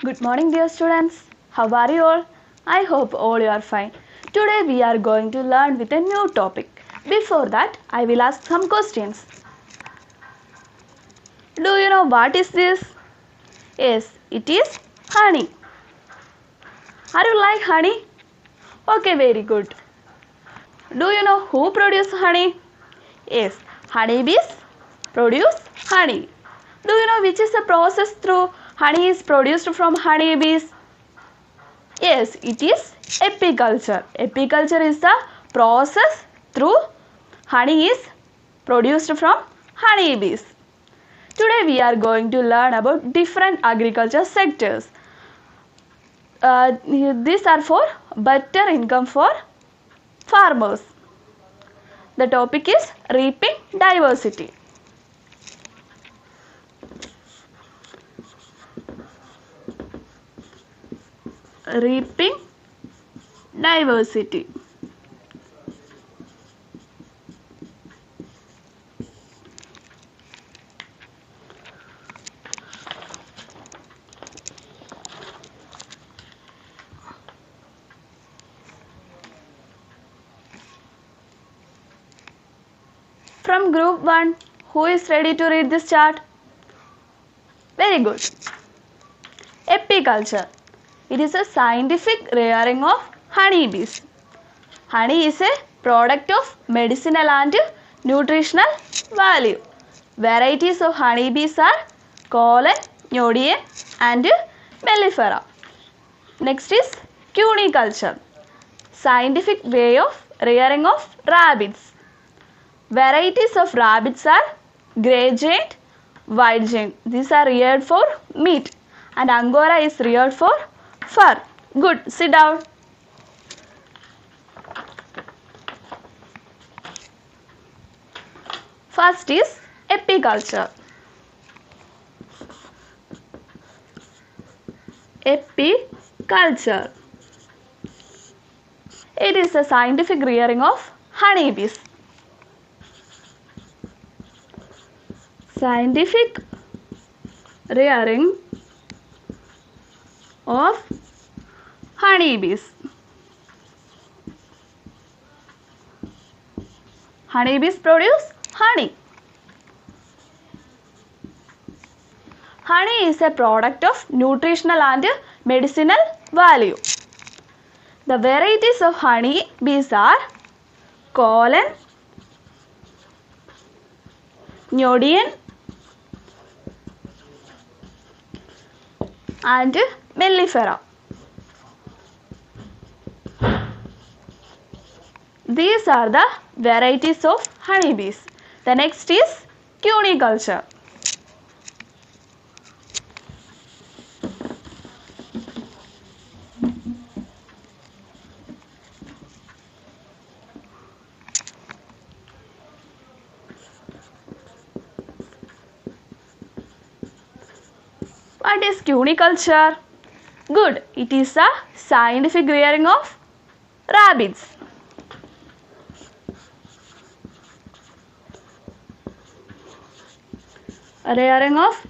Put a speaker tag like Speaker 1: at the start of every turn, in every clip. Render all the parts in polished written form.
Speaker 1: Good morning, dear students. How are you all? I hope all you are fine. Today we are going to learn with a new topic. Before that, I will ask some questions. Do you know what is this? Yes, it is honey. Are you like honey? Okay, very good. Do you know who produce honey? Yes, honeybees produce honey. Do you know which is the process through honey is produced from honeybees? Yes, it is apiculture. Apiculture is the process through honey is produced from honeybees. Today we are going to learn about different agriculture sectors. These are for better income for farmers. The topic is reaping diversity. Reaping diversity. From group 1, who is ready to read this chart? Very good. Apiculture. It is a scientific rearing of honeybees. Honey is a product of medicinal and nutritional value. Varieties of honeybees are Colon, Neodymium and Mellifera. Next is cuniculture. Scientific way of rearing of rabbits. Varieties of rabbits are grey giant, white giant. These are reared for meat and Angora is reared for fur. Good, sit down. First is apiculture. Apiculture. It is a scientific rearing of honeybees. Scientific rearing of honeybees. Honeybees produce honey. Honey is a product of nutritional and medicinal value. The varieties of honey bees are Colon, Neodymium and Mellifera. These are the varieties of honeybees. The next is cuniculture. What is cuniculture? Good, it is a scientific rearing of rabbits. Rearing of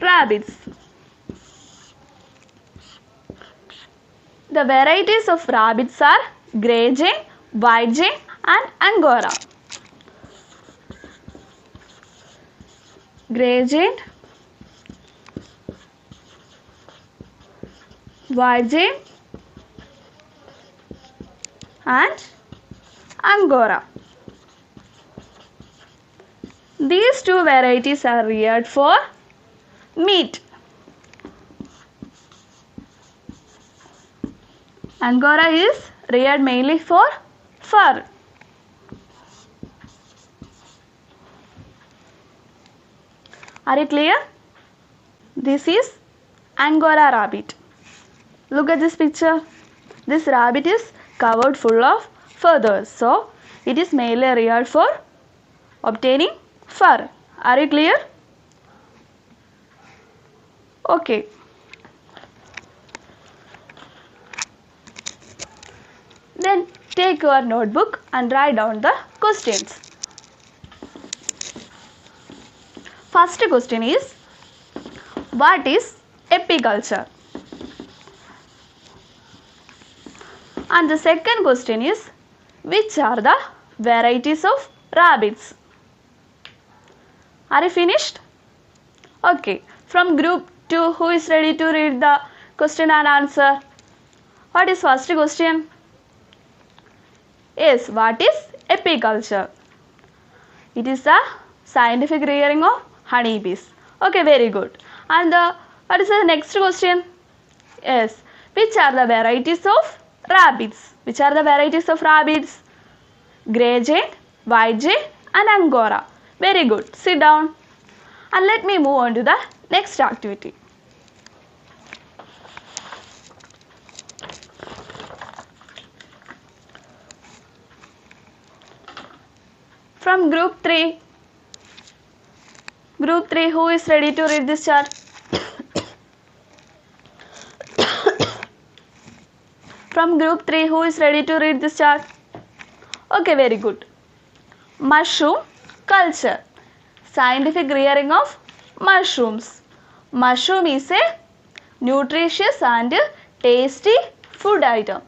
Speaker 1: rabbits. The varieties of rabbits are grey giant, white giant and Angora. Grey giant, white giant and Angora. These two varieties are reared for meat. Angora is reared mainly for fur. Are you clear? This is Angora rabbit. Look at this picture. This rabbit is covered full of feathers. So, it is mainly reared for obtaining fur. Are you clear? Okay. Then take your notebook and write down the questions. First question is, what is apiculture. And the second question is, which are the varieties of rabbits? Are you finished? Okay. From group 2, who is ready to read the question and answer? What is first question? Yes, what is apiculture? It is the scientific rearing of honeybees. Okay, very good. And what is the next question? Yes, which are the varieties of rabbits? Which are the varieties of rabbits? Grey jay, white jay and angora. Very good. Sit down. And let me move on to the next activity. From group 3, who is ready to read this chart? From group 3, who is ready to read this chart? Okay, very good. Mushroom culture. Scientific rearing of mushrooms. Mushroom is a nutritious and tasty food item.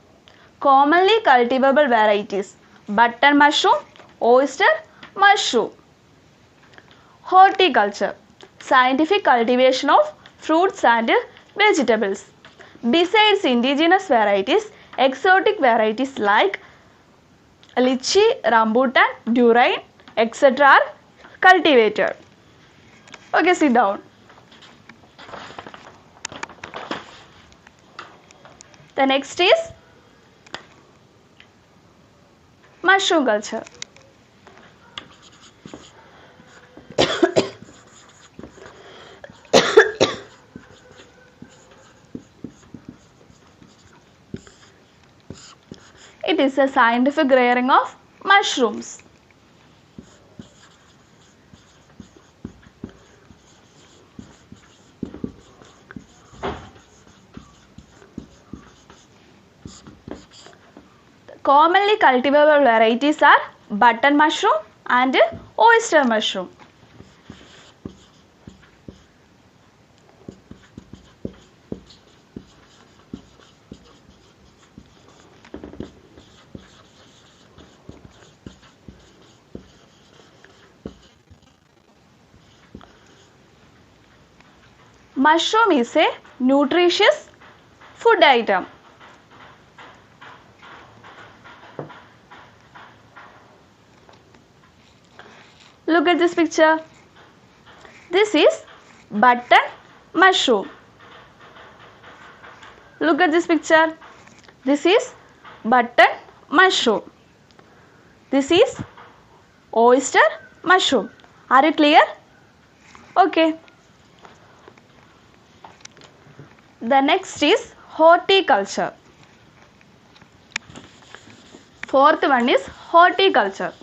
Speaker 1: Commonly cultivable varieties: button mushroom, oyster mushroom. Horticulture. Scientific cultivation of fruits and vegetables. Besides indigenous varieties, exotic varieties like lychee, rambutan, durian, etc. are cultivated. Okay, sit down. The next is mushroom culture. It is a scientific rearing of mushrooms. Commonly cultivable varieties are button mushroom and oyster mushroom. Mushroom is a nutritious food item. Look at this picture. This is button mushroom. Look at this picture. This is button mushroom. This is oyster mushroom. Are you clear? Okay. The next is horticulture. Fourth one is horticulture.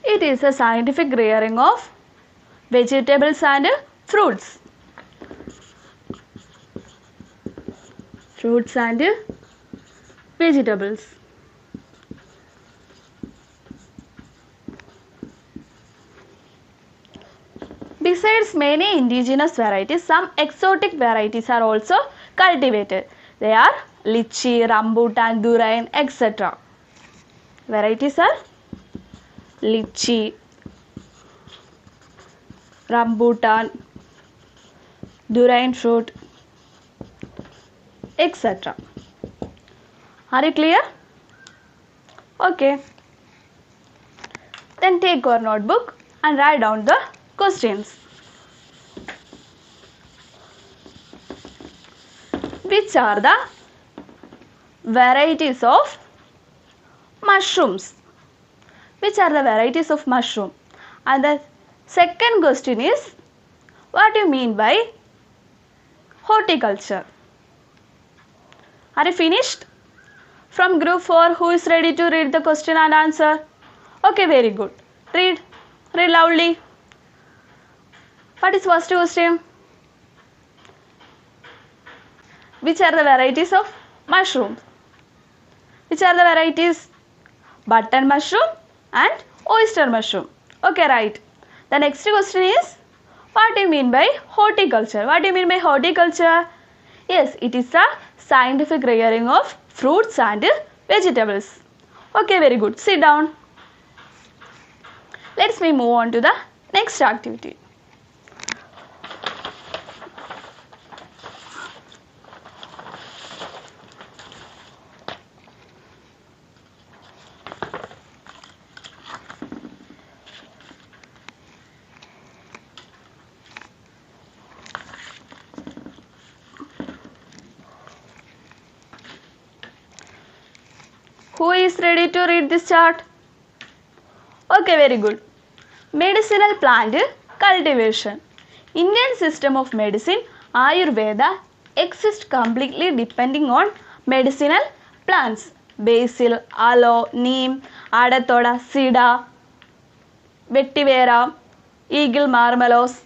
Speaker 1: It is a scientific rearing of vegetables and fruits. Fruits and vegetables. Besides many indigenous varieties, some exotic varieties are also cultivated. They are lychee, rambutan, durian, etc. Varieties are lychee, rambutan, durian fruit, etc. Are you clear? Okay. Then take your notebook and write down the questions. Which are the varieties of mushrooms? Which are the varieties of mushroom? And the second question is, what do you mean by horticulture? Are you finished? From group 4, who is ready to read the question and answer? Okay, very good. Read loudly. What is first question? Which are the varieties of mushrooms? Which are the varieties? Button mushroom and oyster mushroom. Okay, right. The next question is, what do you mean by horticulture? What do you mean by horticulture? Yes, it is a scientific rearing of fruits and vegetables. Okay, very good. Sit down. Let's move on to the next activity. Who is ready to read this chart? Okay, very good. Medicinal plant cultivation. Indian system of medicine, Ayurveda, exists completely depending on medicinal plants. Basil, aloe, neem, adatoda, cedar, vetiver, eagle marmalose,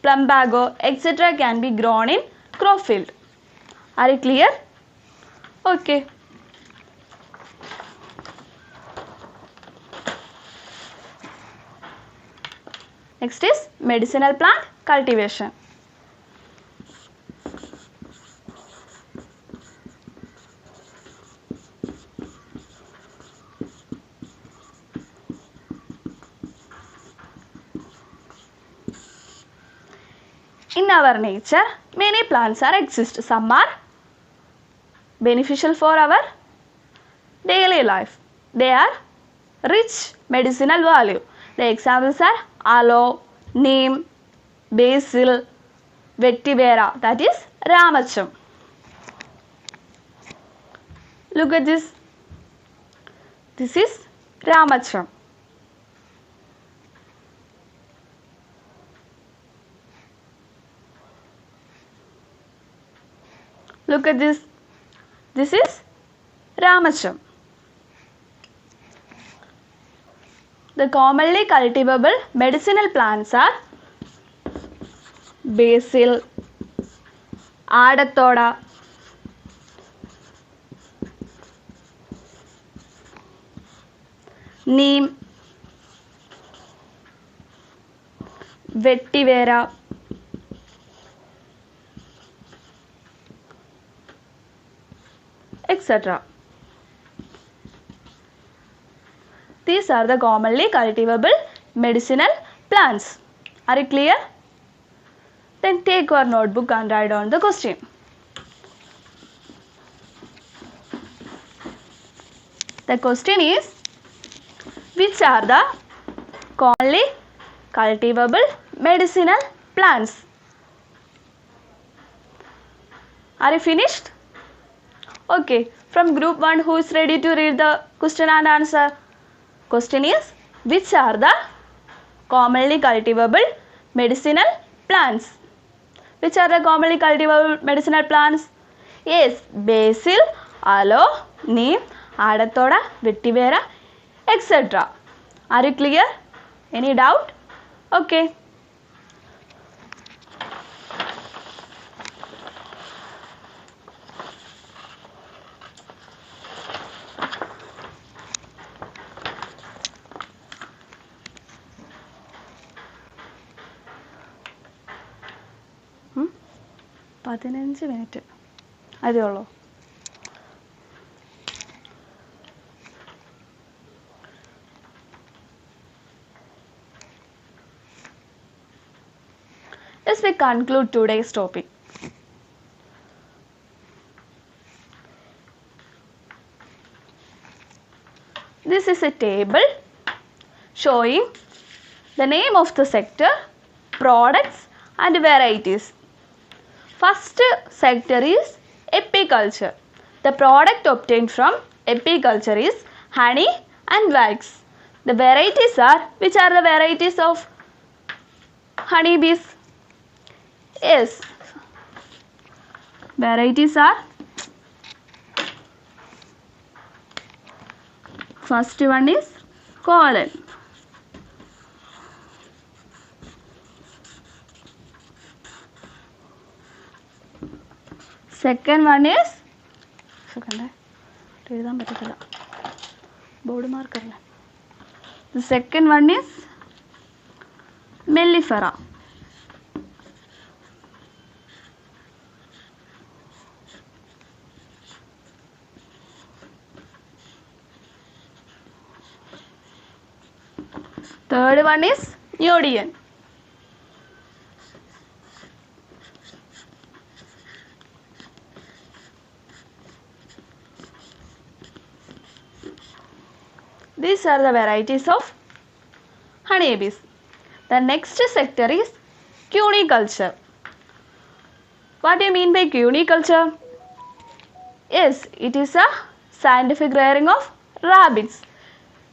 Speaker 1: plumbago, etc. can be grown in crop field. Are you clear? Okay. Next is medicinal plant cultivation. In our nature, many plants are exist. Some are beneficial for our daily life. They are rich medicinal value. The examples are aloe, neem, basil, vetiver, that is ramacham. Look at this. This is ramacham. Look at this. This is ramacham. The commonly cultivable medicinal plants are basil, adatoda, neem, vetiver, etc. These are the commonly cultivable medicinal plants. Are you clear? Then take your notebook and write down the question. The question is, which are the commonly cultivable medicinal plants? Are you finished? Okay. From group 1, who is ready to read the question and answer? Question is, which are the commonly cultivable medicinal plants? Which are the commonly cultivable medicinal plants? Yes, basil, aloe, neem, adatoda, vetiver, etc. Are you clear? Any doubt? Okay. പതിനഞ്ച് minute അതേ ഉള്ളൂ. As we conclude today's topic, this is a table showing the name of the sector, products and varieties. First sector is apiculture. The product obtained from apiculture is honey and wax. The varieties are, which are the varieties of honeybees? Yes, varieties are, first one is colon. Second one is എഴുതാൻ പറ്റത്തില്ല, board മാർക്കറില്ല. The second one is mellifera. Third one is neodymium. These are the varieties of honeybees. The next sector is cuniculture. What do you mean by cuniculture? Yes, it is a scientific rearing of rabbits.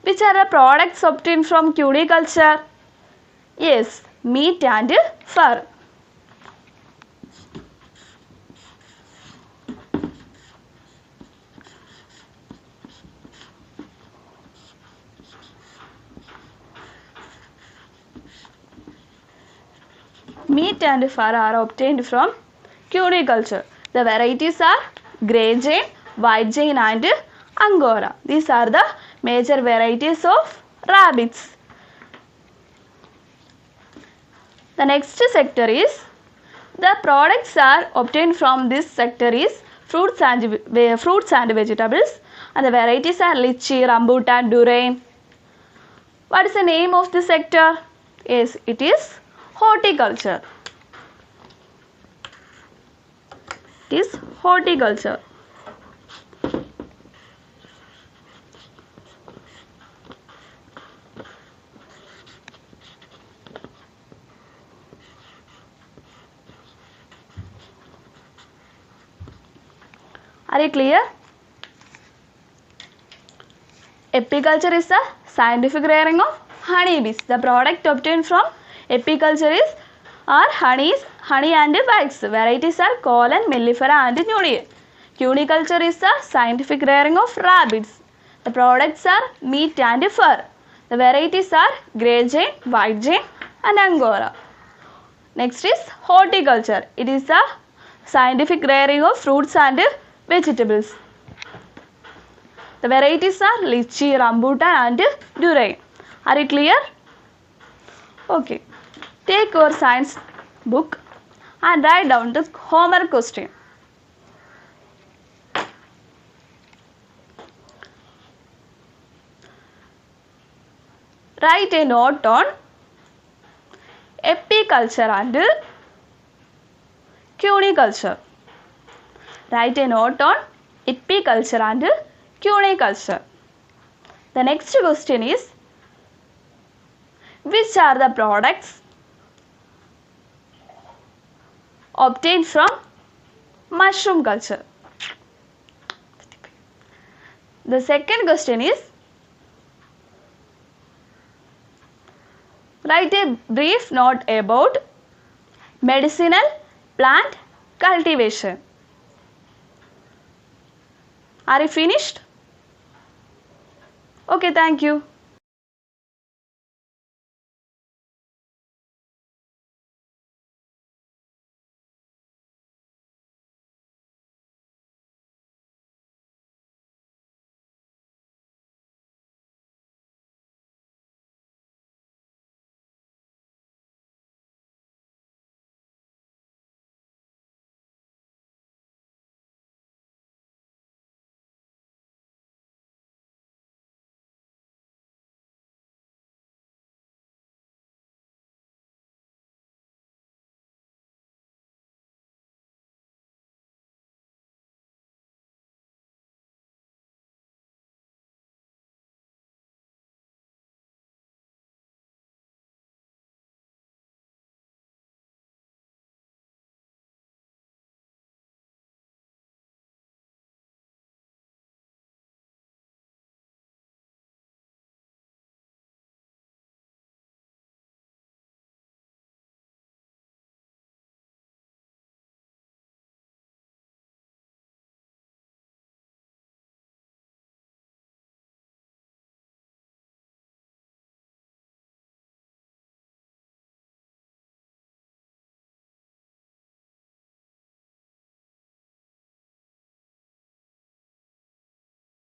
Speaker 1: Which are the products obtained from cuniculture? Yes, meat and fur. Meat and fur are obtained from cuniculture. The varieties are grey jane, white jane and angora. These are the major varieties of rabbits. The next sector is, the products are obtained from this sector is fruits and vegetables, and the varieties are lychee, rambutan, durian. What is the name of this sector? Yes, it is horticulture. It is horticulture. Are you clear? Apiculture is the scientific rearing of honeybees. The product obtained from apiculture is honey and wax. Varieties are colon, mellifera and neodymium. Cuniculture is the scientific rearing of rabbits. The products are meat and fur. The varieties are grey jane, white jane and angora. Next is horticulture. It is the scientific rearing of fruits and vegetables. The varieties are lychee, rambutan and durian. Are you clear? Okay. Take your science book and write down the homework question. Write a note on apiculture and cuniculture. Write a note on apiculture and cuniculture. The next question is, which are the products obtained from mushroom culture? The second question is, write a brief note about medicinal plant cultivation. Are you finished? Okay, thank you.